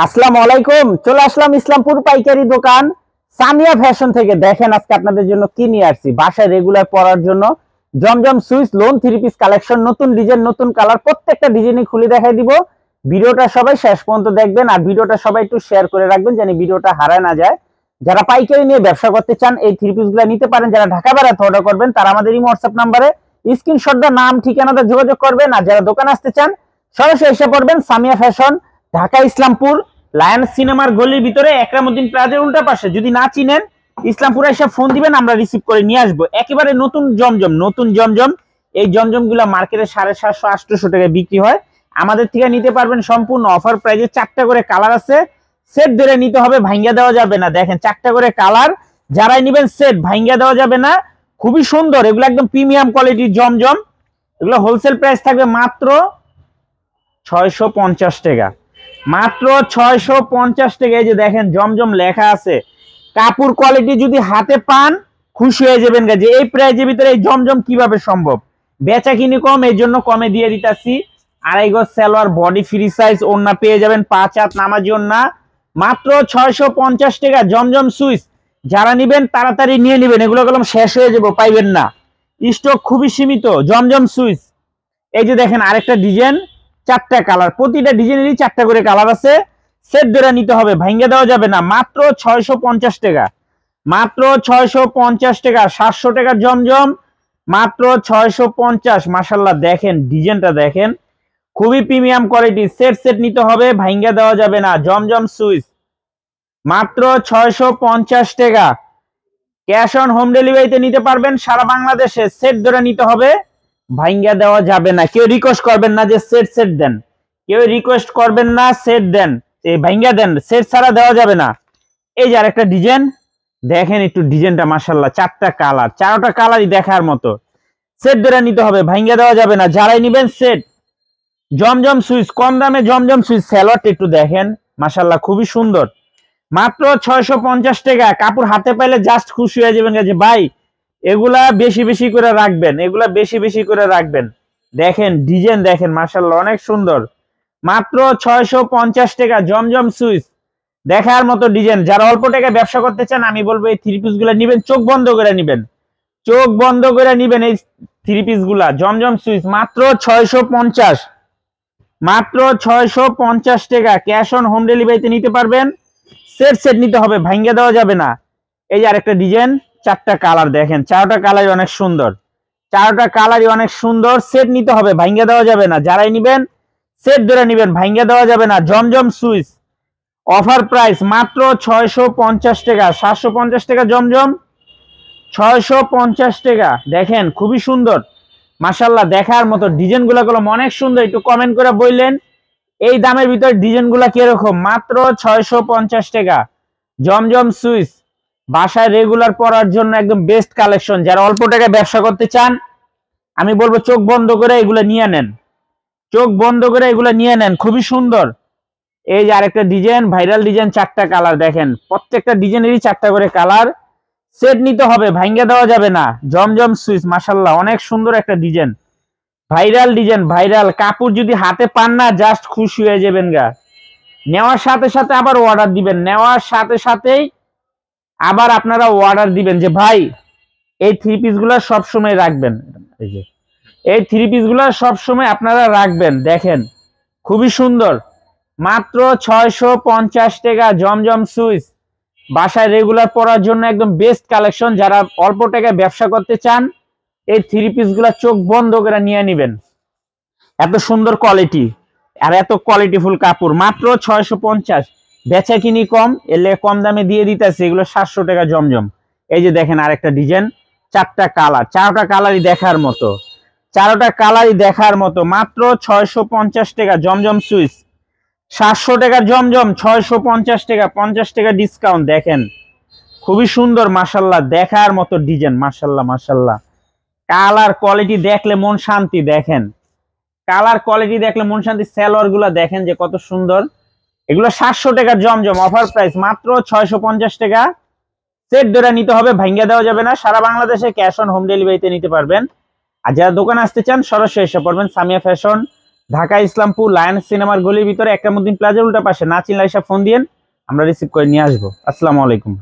আসসালামু আলাইকুম। চলে আসলাম ইসলামপুর পাইকারি দোকান সামিয়া ফ্যাশন থেকে। দেখেন আজকে আপনাদের জন্য কি নিয়ে আসছি। বাসায় রেগুলার পরার জন্য জমজম সুইস লোন 3 পিস কালেকশন, নতুন ডিজাইন, নতুন কালার, প্রত্যেকটা ডিজাইনই খুলে দেখাই দিব। ভিডিওটা সবাই শেষ পর্যন্ত দেখবেন আর ভিডিওটা সবাই একটু শেয়ার করে রাখবেন যেন ভিডিওটা হারায় না যায়। যারা পাইকারি নিয়ে ব্যবসা করতে চান এই 3 পিসগুলো নিতে পারেন। যারা ঢাকা বেড়াতে অর্ডার করবেন তারা আমাদের এই হোয়াটসঅ্যাপ নাম্বারে স্ক্রিনশট দিয়ে নাম ঠিকানাটা যোগাযোগ করবেন। আর যারা দোকান আসতে চান সরাসরি এসে পড়বেন সামিয়া ফ্যাশন, ঢাকা ইসলামপুর লায়ন্স সিনেমার গলির ভিতরে একরামউদ্দিন প্লাজার উল্টা পাশে। যদি না চিনেন ইসলামপুরে এসে ফোন দিবেন, আমরা রিসিভ করে নিয়ে আসবো। একেবারে নতুন জমজম। এই জমজমগুলো মার্কেটে 750-800 টাকায় বিক্রি হয়, আমাদের থেকে নিতে পারবেন সম্পূর্ণ অফার প্রাইজে। 4টা করে কালার আছে, সেট ধরে নিতে হবে, ভাঙ্গা দেওয়া যাবে না। দেখেন 4টা করে কালার, যারাই নিবেন সেট ভাঙ্গা দেওয়া যাবে না। খুবই সুন্দর, এগুলো একদম প্রিমিয়াম কোয়ালিটির জমজম। এগুলো হোলসেল প্রাইস থাকবে মাত্র 650 টাকা, মাত্র 650 টাকা। এই যে দেখেন জমজম লেখা আছে, কাপড় কোয়ালিটি যদি হাতে পান খুশি হয়ে যাবেন যে এই প্রাইজের ভিতরে এই জমজম কিভাবে সম্ভব। বেচা কিনি কম, এই জন্য কমে দিয়ে দিতেছি। 2.5 গজ সালোয়ার, বডি ফ্রি সাইজ, ওড়না পেয়ে যাবেন 5 হাত নামাজি ওড়না, মাত্র 650 টাকা। জমজম সুইস যারা নিবেন তাড়াতাড়ি নিয়ে নিবেন, এগুলো কলম শেষ হয়ে যাবো, পাইবেন না, স্টক খুবই সীমিত। জমজম সুইস এই যে দেখেন আরেকটা ডিজাইন, 4টা কালার, প্রতিটা ডিজাইনেরই 4টা করে কালার আছে। সেট ধরে নিতে হবে, ভাঙ্গা দেওয়া যাবে না। মাত্র 650 টাকা, মাত্র 650 টাকা। 700 টাকা জমজম, মাত্র 650। মাশাআল্লাহ দেখেন ডিজাইনটা দেখেন, খুবই প্রিমিয়াম কোয়ালিটি। সেট নিতে হবে, ভাঙ্গা দেওয়া যাবে না। জমজম সুইস মাত্র 650 টাকা। ক্যাশ অন হোম ডেলিভারিতে নিতে পারবেন সারা বাংলাদেশে। সেট ধরে নিতে হবে, ভাঙ্গা দেওয়া যাবে না। কেউ রিকোয়েস্ট করবেন না যে সেট দেন, কেউ রিকোয়েস্ট করবেন না সেট দেন, এই ভাঙ্গা দেন, সেট ছাড়া দেওয়া যাবে না। এই যে আরেকটা ডিজাইন দেখেন, একটু ডিজাইনটা মাশাআল্লাহ, 4টা কালার, 4টা কালারই দেখার মতো। সেট ধরে নিতে হবে, ভাঙ্গা দেওয়া যাবে না। যারাই নিবেন সেট। জমজম সুইস কম দামে, জমজম সুইস সালোয়ারটা একটু দেখেন মাশাআল্লাহ খুবই সুন্দর, মাত্র 650 টাকা। কাপড় হাতে পাইলে জাস্ট খুশি হয়ে যাবেন যে ভাই এগুলা বেশি বেশি করে রাখবেন, এগুলা বেশি বেশি করে রাখবেন। দেখেন ডিজাইন দেখেন মাশাআল্লাহ অনেক সুন্দর, মাত্র 650 টাকা। জমজম সুইস দেখার মতো ডিজাইন। যারা অল্প টাকায় ব্যবসা করতে চান আমি বলবো এই 3 পিস গুলা নিবেন, চোখ বন্ধ করে নিবেন, চোখ বন্ধ করে নিবেন এই 3 পিস গুলা। জমজম সুইস মাত্র 650, মাত্র 650 টাকা। ক্যাশ অন হোম ডেলিভারিতে নিতে পারবেন। সেট নিতে হবে, ভাঙ্গা দেওয়া যাবে না। এই যে আরেকটা ডিজাইন, 4টা কালার দেখেন, 4টা কালারই অনেক সুন্দর, 4টা কালারই অনেক সুন্দর। সেট নিতে হবে, ভাঙ্গা দেওয়া যাবে না। যারাই নিবেন সেট ধরে নিবেন, ভাঙ্গা দেওয়া যাবে না। জমজম সুইস অফার প্রাইস মাত্র 650 টাকা। 750 টাকা জমজম, 650 টাকা। দেখেন খুবই সুন্দর মাশাআল্লাহ, দেখার মতো ডিজাইনগুলো অনেক সুন্দর। একটু কমেন্ট করে বললেন এই দামের ভিতরে ডিজাইনগুলো কিরকম। মাত্র 650 টাকা। জমজম সুইস বাসায় রেগুলার পরার জন্য একদম বেস্ট কালেকশন। যারা অল্প টাকায় ব্যবসা করতে চান আমি বলবো চোখ বন্ধ করে এগুলো নিয়ে নেন, চোখ বন্ধ করে এগুলো নিয়ে নেন, খুবই সুন্দর। এই যে আরেকটা ডিজাইন, ভাইরাল ডিজাইন, 4টা কালার দেখেন, প্রত্যেকটা ডিজাইনেরই 4টা করে কালার। সেট নিতে হবে, ভাঙ্গা দেওয়া যাবে না। জমজম সুইস মাশাআল্লাহ অনেক সুন্দর একটা ডিজাইন, ভাইরাল ডিজাইন, ভাইরাল। কাপড় যদি হাতে পান না জাস্ট খুশি হয়ে যাবেন গা। নেওয়ার সাথে সাথে আবার অর্ডার দিবেন, নেওয়ার সাথে সাথেই আবার আপনারা অর্ডার দিবেন যে ভাই এই 3 পিস গুলা সবসময় রাখবেন। এই যে এই 3 পিস গুলা সবসময় আপনারা রাখবেন। দেখেন খুবই সুন্দর, মাত্র 650 টাকা। জমজম সুইস বাসায় রেগুলার পরার জন্য একদম বেস্ট কালেকশন। যারা অল্প টাকায় ব্যবসা করতে চান এই 3 পিস গুলা চোখ বন্ধ করে নিয়ে নিবেন। এত সুন্দর কোয়ালিটি আর এত কোয়ালিটিফুল কাপড়, মাত্র 650। বেচা কিনি কম, এলে কম দামে দিয়ে দিতেছে। এগুলো 700 টাকা জমজম। এই যে দেখেন আরেকটা ডিজাইন, 4টা কালার, 4টা কালারই দেখার মতো, 4টা কালারই দেখার মতো। মাত্র 650 টাকা। জমজম সুইস 700 টাকার জমজম, 650 টাকা, 50 টাকা ডিসকাউন্ট। দেখেন খুবই সুন্দর মাশাআল্লাহ, দেখার মতো ডিজাইন মাশাআল্লাহ মাশাআল্লাহ। কালার কোয়ালিটি দেখলে মন শান্তি। দেখেন কালার কোয়ালিটি দেখলে মন শান্তি। সালোয়ার গুলা দেখেন যে কত সুন্দর। এগুলো 700 টাকার জমজম, অফার প্রাইস মাত্র 650 টাকা। সেট ধরে নিতে হবে, ভাঙ্গা দেওয়া যাবে না। সারা বাংলাদেশে ক্যাশ অন হোম ডেলিভারিতে নিতে পারবেন। আর যারা দোকানে আসতে চান সরাসরি এসে পড়বেন সামিয়া ফ্যাশন, ঢাকা ইসলামপুর লায়ন্স সিনেমার গলির ভিতরে একরামউদ্দিন প্লাজার উল্টা পাশে, না চিনলে এসে ফোন দিয়েন, আমরা রিসিভ করে নিয়ে আসবো। আসসালামু আলাইকুম।